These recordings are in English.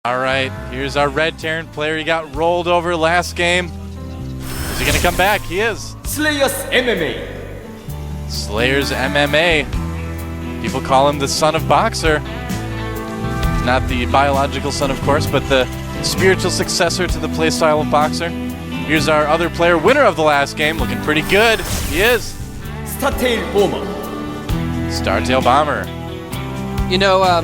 All right, here's our red Terran player. He got rolled over last game. Is he gonna come back? He is. Slayers MMA. Slayers MMA. People call him the son of Boxer. Not the biological son, of course, but the spiritual successor to the playstyle of Boxer. Here's our other player, winner of the last game, looking pretty good. He is. Startail Bomber. Startail Bomber. You know,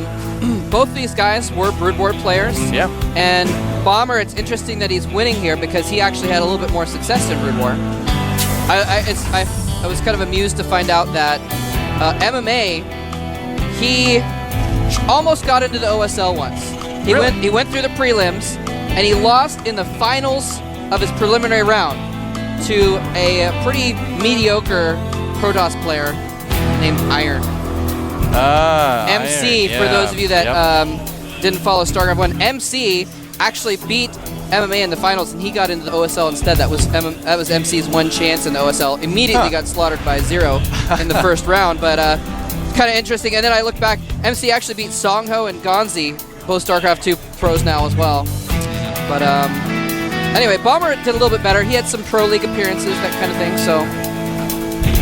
both these guys were Broodboard players. Yeah. And Bomber, it's interesting that he's winning here because he actually had a little bit more success in Brood War. I was kind of amused to find out that MMA, he almost got into the OSL once. He went through the prelims, and he lost in the finals of his preliminary round to a pretty mediocre Protoss player named Iron. MC, Iron, for those of you that didn't follow StarCraft 1, MC actually beat MMA in the finals, and he got into the OSL instead. That was MC's one chance in the OSL. Immediately got slaughtered by 0 in the first round, but kind of interesting. And then I look back, MC actually beat Songho and Gonzi, both StarCraft 2 pros now as well. But anyway, Bomber did a little bit better. He had some Pro League appearances, that kind of thing, so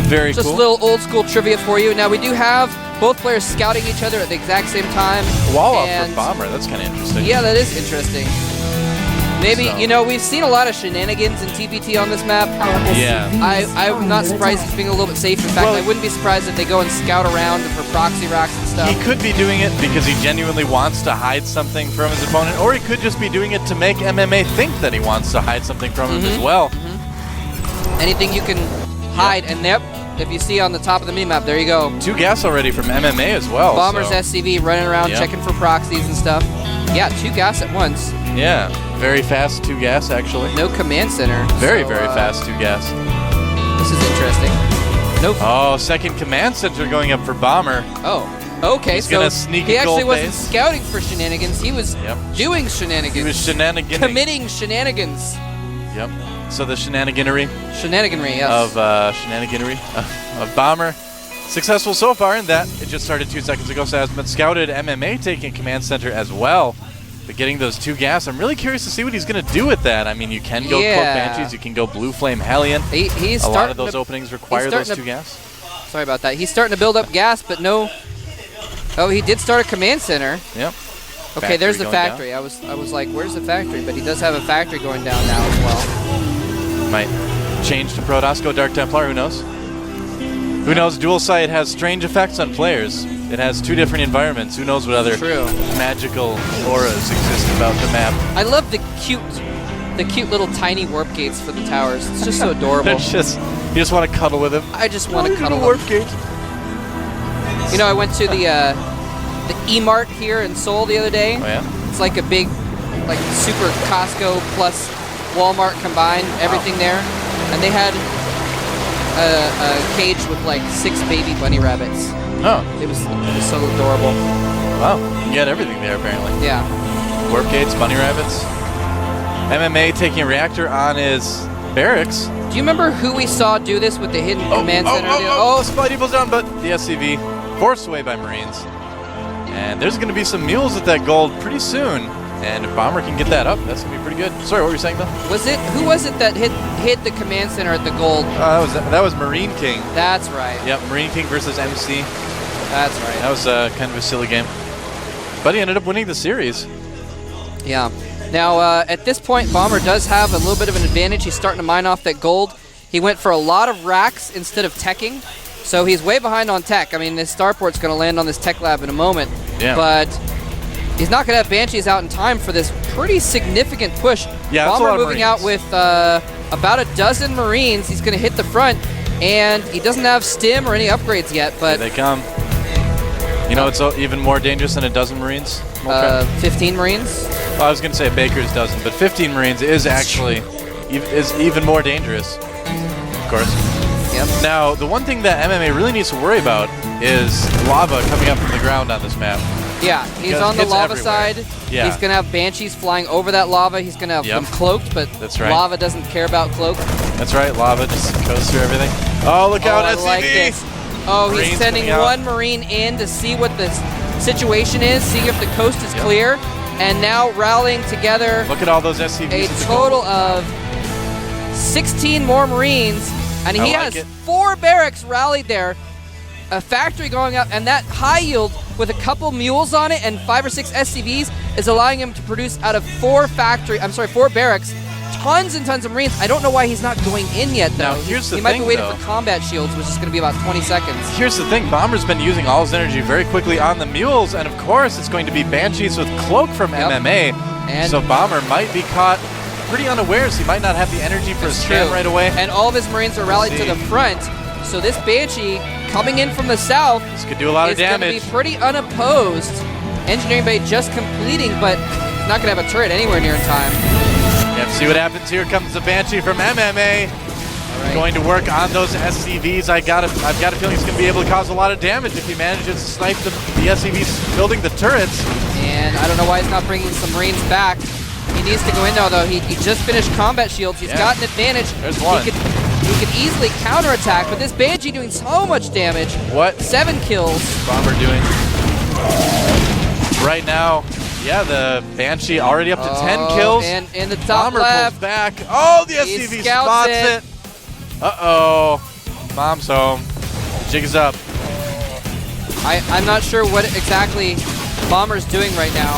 very just cool. a little old school trivia for you. Now we do have both players scouting each other at the exact same time. Wall up for Bomber, that's kind of interesting. Yeah, that is interesting. Maybe, you know, we've seen a lot of shenanigans in TPT on this map. Yeah. I'm not surprised he's being a little bit safe. In fact, I wouldn't be surprised if they go and scout around for proxy racks and stuff. He could be doing it because he genuinely wants to hide something from his opponent, or he could just be doing it to make MMA think that he wants to hide something from him as well. Anything you can hide, and if you see on the top of the minimap, there you go. 2 gas already from MMA as well. Bomber's so. SCV running around checking for proxies and stuff. Yeah, 2 gas at once. Yeah, very fast 2 gas actually. No command center. Very fast 2 gas. This is interesting. Nope. Oh, second command center going up for Bomber. Oh, okay. He's gonna sneak he a actually gold wasn't base. scouting for shenanigans. He was doing shenanigans. He was shenaniganing. Committing shenanigans. Yep. So the shenaniganery. Shenaniganry, yes. Of shenaniganery of Bomber. Successful so far in that it just started 2 seconds ago, so has been scouted. MMA taking command center as well. But getting those 2 gas, I'm really curious to see what he's going to do with that. I mean, you can go Cloak Banshees, you can go Blue Flame Hellion. He's a lot of those openings require those 2 gas. Sorry about that. He's starting to build up gas, but no. Oh, he did start a command center. Yep. Okay, there's the factory. I was like, where's the factory? But he does have a factory going down now as well. Might change to Protoss, go Dark Templar, who knows? Who knows? Dual Sight has strange effects on players. It has 2 different environments. Who knows what other magical auras exist about the map. I love the cute little tiny warp gates for the towers. It's just so adorable. It's just, you just want to cuddle with him. I just want to cuddle warp gate. You know, I went to the E-Mart here in Seoul the other day. Oh, yeah? It's like a big, like super Costco plus Walmart combined, everything there. And they had a cage with like 6 baby bunny rabbits. Oh. It was so adorable. Wow, you got everything there apparently. Yeah. Warp gates, bunny rabbits. MMA taking a reactor on his barracks. Do you remember who we saw do this with the hidden command center? Spidey pulls down, but the SCV forced away by Marines. And there's going to be some mules at that gold pretty soon. And if Bomber can get that up, that's going to be pretty good. Sorry, what were you saying, Bill? Who was it that hit the command center at the gold? That was Marine King. That's right. Yep, Marine King versus MC. That's right. That was kind of a silly game. But he ended up winning the series. Yeah. Now, at this point, Bomber does have a little bit of an advantage. He's starting to mine off that gold. He went for a lot of racks instead of teching. So he's way behind on tech. I mean, this starport's going to land on this tech lab in a moment. Yeah. But he's not going to have Banshees out in time for this pretty significant push. Yeah, Bomber moving out with about a dozen Marines. He's going to hit the front, and he doesn't have stim or any upgrades yet. But here they come. You know, it's even more dangerous than a dozen Marines. 15 Marines. Well, I was going to say a baker's dozen, but 15 Marines is actually even more dangerous. Of course. Yep. Now, the one thing that MMA really needs to worry about is lava coming up from the ground on this map. Yeah, he's on the lava side. Yeah. He's going to have Banshees flying over that lava. He's going to have them cloaked, but lava doesn't care about cloak. That's right, lava just goes through everything. Oh, look out, SCV! Like this. Oh, Marines he's sending one Marine in to see what the situation is, see if the coast is clear. and now rallying together Look at all those SCVs. a at the total goal. of 16 more Marines, and he I has like it. 4 barracks rallied there, a factory going up, and that high yield with a couple mules on it and 5 or 6 SCVs is allowing him to produce out of 4 barracks, tons and tons of Marines. I don't know why he's not going in yet, though. Now, here's the he might thing, be waiting though. for combat shields, which is going to be about 20 seconds. Here's the thing, Bomber's been using all his energy very quickly on the mules, and of course it's going to be Banshees with Cloak from MMA, And so Bomber might be caught pretty unawares. He might not have the energy for a It's scan true. right away. And all of his Marines are rallied to the front, so this Banshee coming in from the south This could do a lot of is going to damage. be pretty unopposed. Engineering Bay just completing, but not going to have a turret anywhere near in time. You have to see what happens. Here comes the Banshee from MMA. Right. Going to work on those SCVs. I've got a feeling he's going to be able to cause a lot of damage if he manages to snipe the SCVs building the turrets. And I don't know why he's not bringing some Marines back. He needs to go in now, though. He just finished combat shields. He's got an advantage. There's one. He could easily counterattack, but this Banshee doing so much damage. What? 7 kills. Bomber doing? Right now, yeah, the Banshee already up to 10 kills. And in the top Bomber left, pulls back. Oh, the he SCV scouts spots it. it. Uh-oh. Mom's home. Jig is up. I'm not sure what exactly Bomber's doing right now.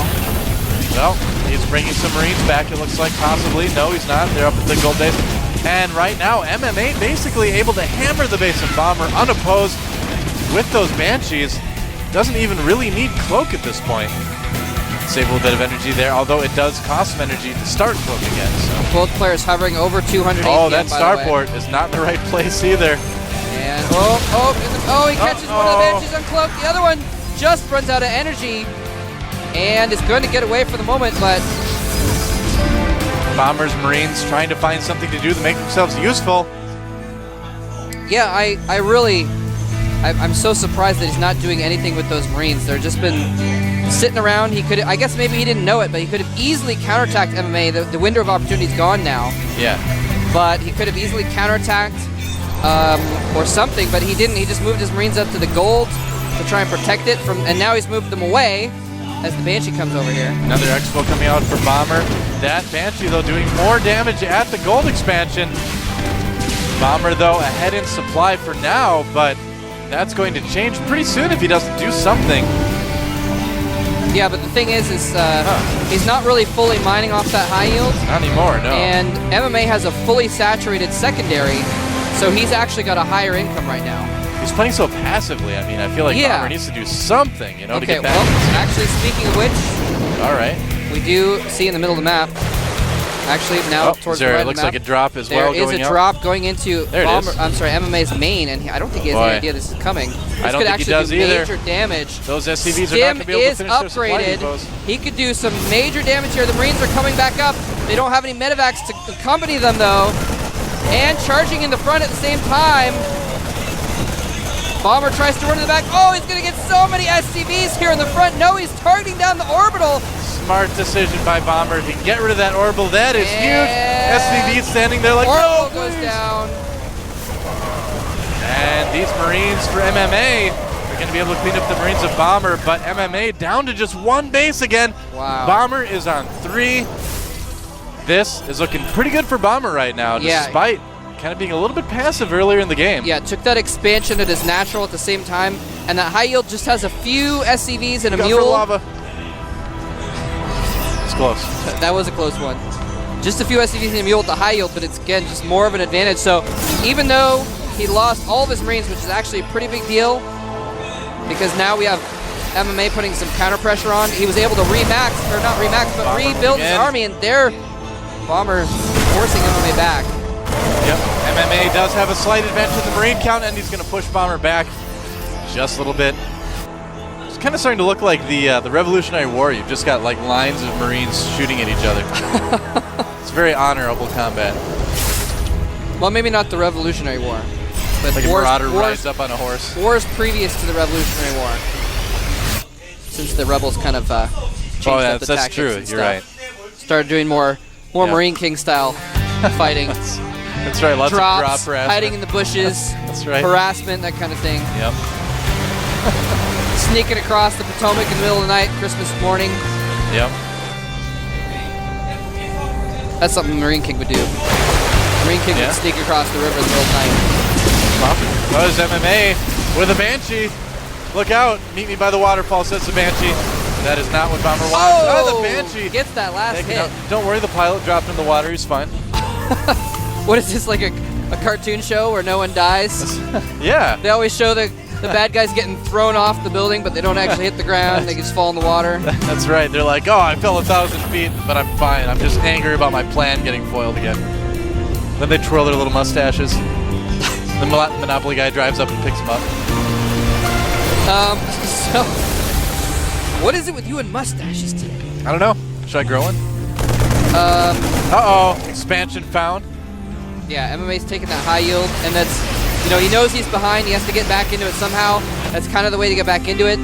Well, he's bringing some Marines back, it looks like, possibly. No, he's not. They're up at the gold base. And right now, MMA basically able to hammer the base of Bomber unopposed with those Banshees. Doesn't even really need Cloak at this point. Save a little bit of energy there, although it does cost some energy to start Cloak again. So. Both players hovering over 200 Oh, APM, that by the way. starport is not in the right place either. And he catches one of the Banshees on Cloak. The other one just runs out of energy and is going to get away for the moment, but Bomber's Marines trying to find something to do to make themselves useful. yeah, I'm so surprised that he's not doing anything with those Marines. They've just been sitting around. I guess maybe he didn't know it, but he could have easily counterattacked MMA. The window of opportunity is gone now. Yeah. But he could have easily counterattacked or something, but he didn't. He just moved his Marines up to the gold to try and protect it from, and now he's moved them away as the Banshee comes over here. Another Expo coming out for Bomber. That Banshee, though, doing more damage at the gold expansion. Bomber, though, ahead in supply for now, but that's going to change pretty soon if he doesn't do something. Yeah, but the thing is he's not really fully mining off that high yield. Not anymore, no. And MMA has a fully saturated secondary, so he's actually got a higher income right now. He's playing so passively. I mean, I feel like Bomber needs to do something, to Okay, get back. well, actually, speaking of which, All right. we do see in the middle of the map, actually now towards the right it of the looks map, like a drop as there well is going a up. drop going into There it Bomber, is. I'm sorry, MMA's main, and I don't think he has Boy. any idea this is coming. This I don't could think he actually does do either. major damage. Those SCVs are not Stim going to be able to is finish their supply upgraded. depots. He could do some major damage here. The Marines are coming back up. They don't have any medevacs to accompany them, though. And charging in the front at the same time. Bomber tries to run to the back. Oh, he's going to get so many SCVs here in the front. No, he's targeting down the orbital. Smart decision by Bomber. He can get rid of that orbital. That is huge. SCV standing there like, Orbital no, goes please. down. And these Marines for MMA are going to be able to clean up the Marines of Bomber, but MMA down to just 1 base again. Wow. Bomber is on 3. This is looking pretty good for Bomber right now, Yeah. despite kind of being a little bit passive earlier in the game. Yeah, took that expansion that is natural at the same time, and that high yield just has a few SCVs and a Go for mule. lava. It's close. That was a close one. Just a few SCVs and a mule with the high yield, but it's, again, just more of an advantage. So even though he lost all of his Marines, which is actually a pretty big deal, because now we have MMA putting some counter pressure on, he was able to remax, or not remax, but Bomber rebuild his again. army, and they're Bomber forcing MMA back. Yep, MMA does have a slight advantage in the Marine count, and he's going to push Bomber back just a little bit. It's kind of starting to look like the Revolutionary War. You've just got like lines of Marines shooting at each other. It's very honorable combat. Well, maybe not the Revolutionary War, but Like a marauder rides up on a horse. wars previous to the Revolutionary War, since the rebels kind of changed up the that's tactics true. and You're stuff. right. Started doing more Yeah. Marine King style fighting. That's right. Lots Drops, of drop harassment. hiding in the bushes, That's right. harassment, that kind of thing. Yep. Sneaking across the Potomac in the middle of the night, Christmas morning. Yep. That's something Marine King would do. Marine King would sneak across the river in the middle of the night. Buzz MMA with a Banshee. Look out. Meet me by the waterfall, says the Banshee. That is not what Bomber wants. Oh, the Banshee. Gets that last hit. Don't worry, the pilot dropped in the water. He's fine. What is this, like a cartoon show where no one dies? Yeah. They always show the bad guys getting thrown off the building, but they don't actually hit the ground. They just fall in the water. That's right. They're like, oh, I fell 1,000 feet, but I'm fine. I'm just angry about my plan getting foiled again. Then they twirl their little mustaches. The Monopoly guy drives up and picks them up. So, what is it with you and mustaches today? I don't know. Should I grow one? Uh-oh. Expansion found. Yeah, MMA's taking that high yield, and that's, he knows he's behind. He has to get back into it somehow. That's kind of the way to get back into it.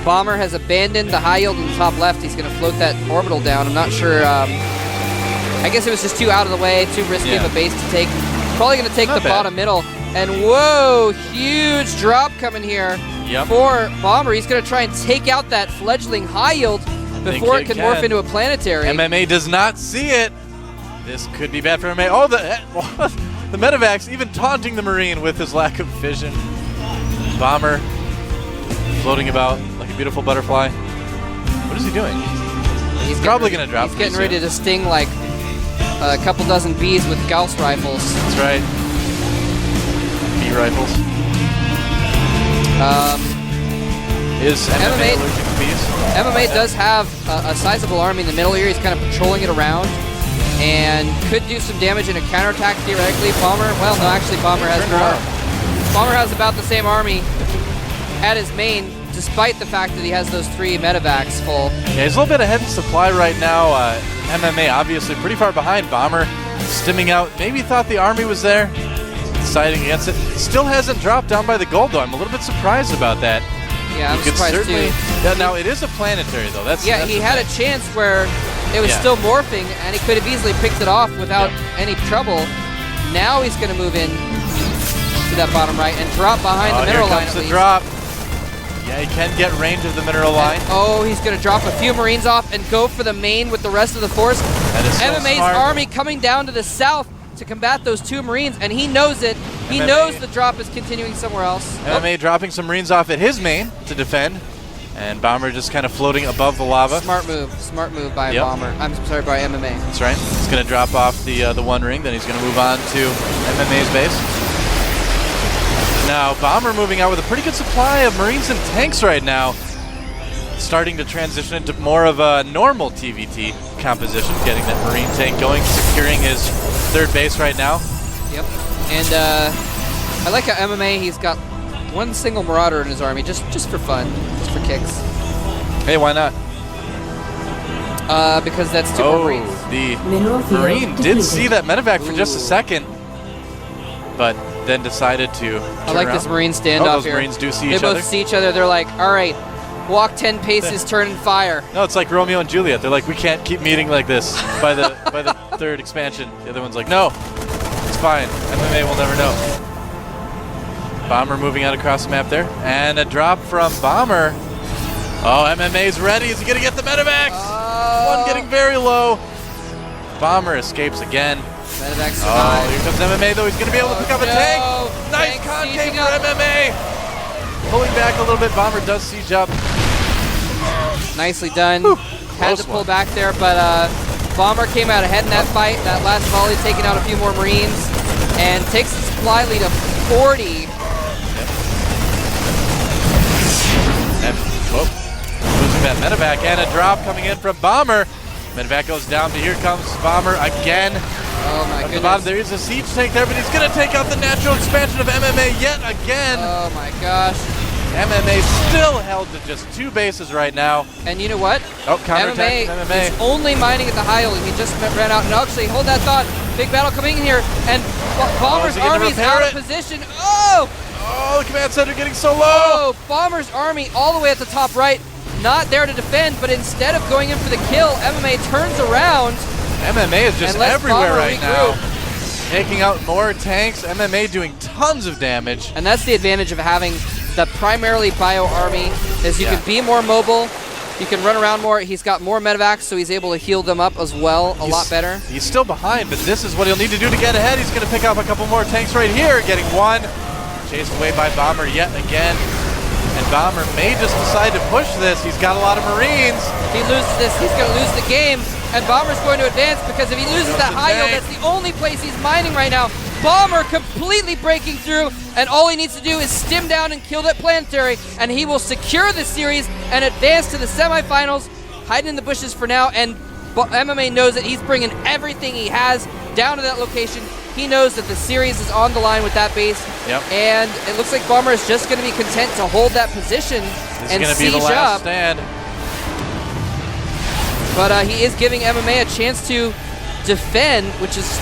Bomber has abandoned the high yield in the top left. He's going to float that orbital down. I'm not sure. I guess it was just too out of the way, too risky of a base to take. Probably going to take the bottom middle. And whoa, huge drop coming here for Bomber. He's going to try and take out that fledgling high yield before it can morph into a planetary. MMA does not see it. This could be bad for MMA. Oh, the Medivacs even taunting the Marine with his lack of vision. Bomber floating about like a beautiful butterfly. What is he doing? He's probably going to drop. He's getting ready to sting like a couple dozen bees with Gauss rifles. That's right. Bee rifles. Is MMA allergic to bees? MMA does have a sizable army in the middle here. He's kind of patrolling it around and could do some damage in a counterattack theoretically. Bomber, well, no, actually Bomber has more. Bomber has about the same army at his main, despite the fact that he has those 3 medevacs full. Yeah, he's a little bit ahead in supply right now. MMA obviously pretty far behind. Bomber stimming out. Maybe thought the army was there. Deciding against it. Still hasn't dropped down by the gold, though. I'm a little bit surprised about that. Yeah, I'm surprised too. Yeah, now it is a planetary, though. That's he had a chance where it was still morphing, and he could have easily picked it off without any trouble. Now he's going to move in to that bottom right and drop behind the mineral line. Here comes the drop. Yeah, he can get range of the mineral line. He's going to drop a few Marines off and go for the main with the rest of the force. That is so MMA's smart. army coming down to the south to combat those 2 Marines, and he knows it. He knows the drop is continuing somewhere else. MMA dropping some Marines off at his main to defend, and Bomber just kind of floating above the lava. Smart move by Bomber. I'm sorry, by MMA. That's right. He's going to drop off the 1 ring, then he's going to move on to MMA's base. Now, Bomber moving out with a pretty good supply of Marines and tanks right now. Starting to transition into more of a normal TVT composition, getting that Marine tank going, securing his 3rd base right now. Yep. And I like how MMA, he's got 1 single Marauder in his army, just for fun, just for kicks. Hey, why not? Because that's 2 more Marines. The Marine did see that medevac for just a second, but then decided to I like this Marine standoff those here. Marines do see they each other. They both see each other. They're like, all right, walk 10 paces, turn and fire. No, it's like Romeo and Juliet. They're like, we can't keep meeting like this by the 3rd expansion. The other one's like, no, it's fine. MMA will never know. Bomber moving out across the map there. And a drop from Bomber. Oh, MMA's ready. Is he going to get the medevacs? One getting very low. Bomber escapes again. Medevacs survive. Here comes MMA, though. He's going to be able to pick up a tank. Nice concave for MMA. Pulling back a little bit. Bomber does siege up. Nicely done. Whew, had to pull back there, but Bomber came out ahead in that fight. That last volley taking out a few more Marines and takes the supply lead of 40. And, losing that medevac and a drop coming in from Bomber. Medevac goes down, but here comes Bomber again. Oh my goodness. The there is a siege tank there, but he's going to take out the natural expansion of MMA yet again. Oh my gosh. MMA still held to just 2 bases right now. And you know what? Oh, counterattack from MMA. Is only mining at the high yield. He just ran out. And actually, hold that thought. Big battle coming in here. And Bomber's army's out of position. Oh! Oh, the command center getting so low. Oh, Bomber's army all the way at the top right. Not there to defend, but instead of going in for the kill, MMA turns around. MMA is just everywhere right now. Taking out more tanks. MMA doing tons of damage. And that's the advantage of having the primarily bio army, is you can be more mobile, You can run around more. He's got more medevacs, so he's able to heal them up as well a lot better. He's still behind, but this is what he'll need to do to get ahead. He's going to pick up a couple more tanks right here, getting one. Chased away by Bomber yet again. And Bomber may just decide to push this. He's got a lot of Marines. If he loses this, he's going to lose the game. And Bomber's going to advance because if he loses that high yield, that's the only place he's mining right now. Bomber completely breaking through, and all he needs to do is stim down and kill that planetary, and he will secure the series and advance to the semifinals. Hiding in the bushes for now, and MMA knows that he's bringing everything he has down to that location. He knows that the series is on the line with that base, and it looks like Bomber is just going to be content to hold that position and this is going to be the last stand. But he is giving MMA a chance to defend, which is...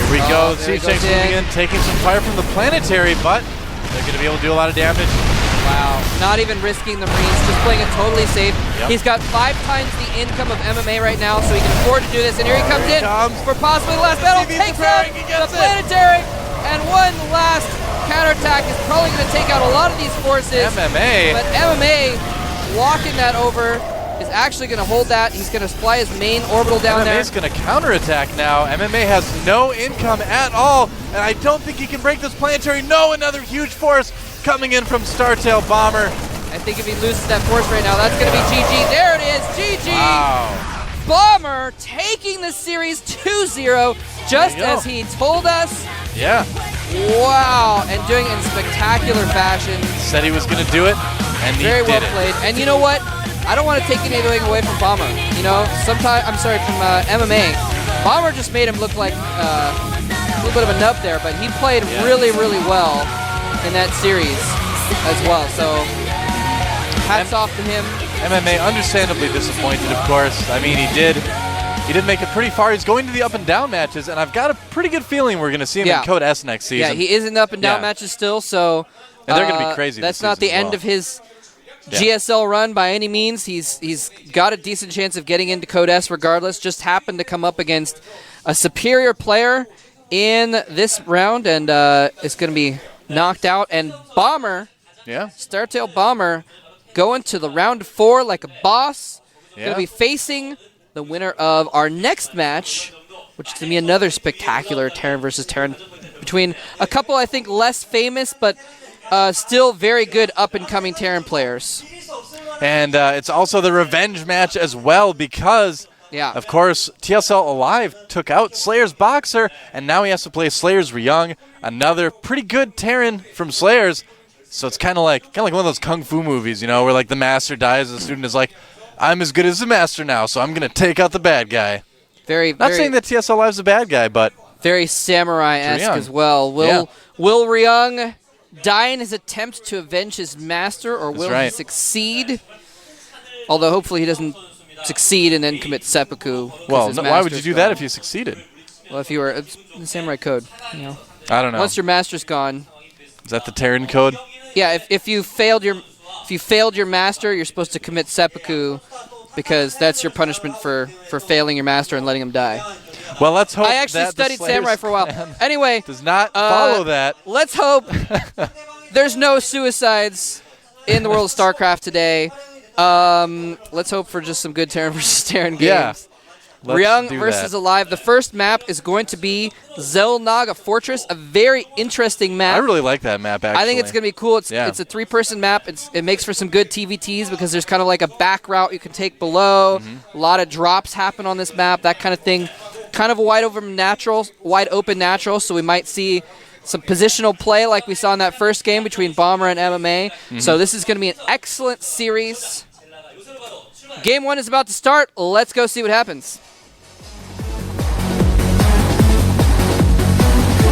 Here we go. Siege tanks moving in, taking some fire from the planetary, but they're going to be able to do a lot of damage. Wow. Not even risking the Marines, just playing it totally safe. He's got 5 times the income of MMA right now, so he can afford to do this. And here he comes in for possibly the last battle. Takes out the planetary, and one last counterattack is probably going to take out a lot of these forces. MMA. But MMA, walking that over, is actually going to hold that. He's going to fly his main orbital down there. MMA's going to counterattack now. MMA has no income at all, and I don't think he can break this planetary. No, another huge force coming in from Startail Bomber. I think if he loses that force right now, that's going to be GG. There it is, GG! Wow. Bomber taking the series 2-0, just as he told us. Yeah. Wow, and doing it in spectacular fashion. Said he was going to do it, and he did it. Very well played. And you know what? I don't want to take anything away from Bomber. You know, from MMA. Bomber just made him look like a little bit of a nub there, but he played really, really well in that series as well. So hats off to him. MMA understandably disappointed, of course. I mean, he did make it pretty far. He's going to the up and down matches, and I've got a pretty good feeling we're going to see him in Code S next season. Yeah, he is in the up and down matches still, so and they're going to be crazy. That's not the end of his GSL run by any means. He's got a decent chance of getting into Code S regardless. Just happened to come up against a superior player in this round, and it's going to be knocked out. And Bomber, Startail Bomber, going to the round 4 like a boss. Going to be facing the winner of our next match, which is going to be another spectacular Terran versus Terran between a couple, I think, less famous, but still very good up-and-coming Terran players. And it's also the revenge match as well because, of course, TSL Alive took out Slayer's Boxer, and now he has to play Slayer's Ryung, another pretty good Terran from Slayer's. So it's kind of like one of those kung fu movies, you know, where like the master dies, the student is like, I'm as good as the master now, so I'm going to take out the bad guy. Not saying that TSL Alive's a bad guy, but very samurai-esque as well. Will Ryung die in his attempt to avenge his master, or will he succeed? Although hopefully he doesn't succeed and then commit seppuku. Well, why would you do that if you succeeded? Well, if you were in the samurai code, you know. I don't know. Once your master's gone. Is that the Terran code? Yeah, if you failed your master, you're supposed to commit seppuku because that's your punishment for failing your master and letting him die. Well, let's hope I actually studied samurai for a while. Anyway, does not follow that. Let's hope there's no suicides in the world of StarCraft today. Let's hope for just some good Terran versus Terran games. Ryung versus Alive. The first map is going to be Zelnaga Fortress, a very interesting map. I really like that map, actually. I think it's going to be cool. It's a 3-person map. It makes for some good TVTs because there's kind of like a back route you can take below. A lot of drops happen on this map, that kind of thing. Kind of a wide open natural, so we might see some positional play like we saw in that first game between Bomber and MMA. So this is going to be an excellent series. Game 1 is about to start. Let's go see what happens.